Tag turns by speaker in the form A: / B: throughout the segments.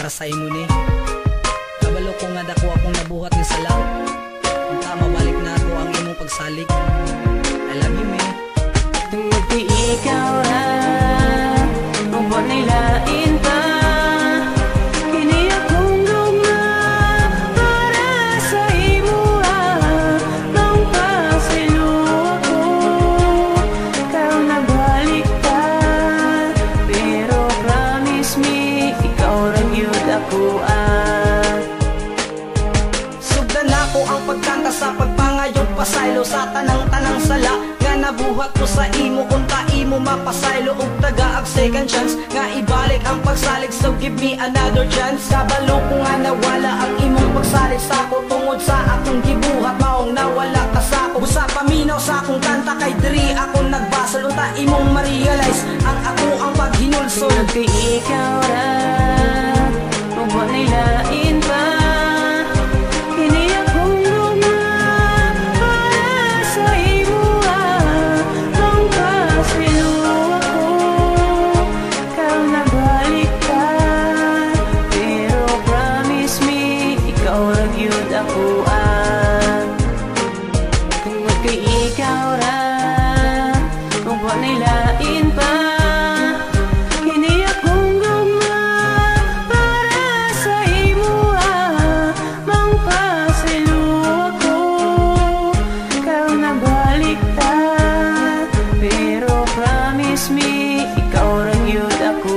A: para sa imo ni. Kabalo ko nga dako akong nabuhat ni sala. Unta mabalik na ako ang imong pagsalig. I love you, me.
B: Tungod kay ikaw ra, kung buwan nilain pa, kini akong luma para sa imo nang pasilo ako. Ikaw nagbalik ka, pero promise me, ikaw ra gyud ako.
A: Sugdan ako ang pagkanta sa pagpangayong pasaylo sa tanang-tanang sala nga nabuhat ko sa imo. Unta imo mapasaylo ug tagaag second chance nga ibalik ang pagsalig, so give me another chance. Kabalo ko nga nawala ang imong pagsalig sa ako tungod sa akong gibuhat, maong nawala ka sa ako. Busa paminaw sa akong kanta kay diri ako nagbasal. Unta imong ma-realize ang ako ang paghinulsol.
B: Kay ikaw ra, kung buwan nilain pa, kini akong luma para sa imo nang pasilo ako. Ikaw nagbalik ka, pero promise me, ikaw ra gyud ako. Tungod kay ikaw ra, kung buwan nilain pa, kini akong luma para sa imo nang pasilo ako. Ikaw nagbalik ka, pero promise me, ikaw ra gyud ako.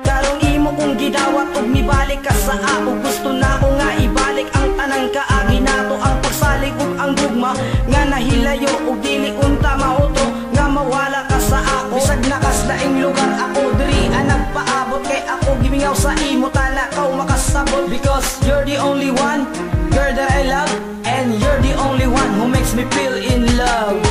A: Karong imo kong gidawat ug mibalik ka sa ako. Gusto na ko nga ibalik ang tanang kaagi nato, ang pagsalig ug ang gugma nga nahilayo ug dili unta mautro nga mawala ka sa ako. Bisag nakaslaing lugar ako diri nagpaabot, kay ako gimingaw sa imo tanakaw makasabot. Because you're the only one girl that I love, and you're the only one who makes me feel in love.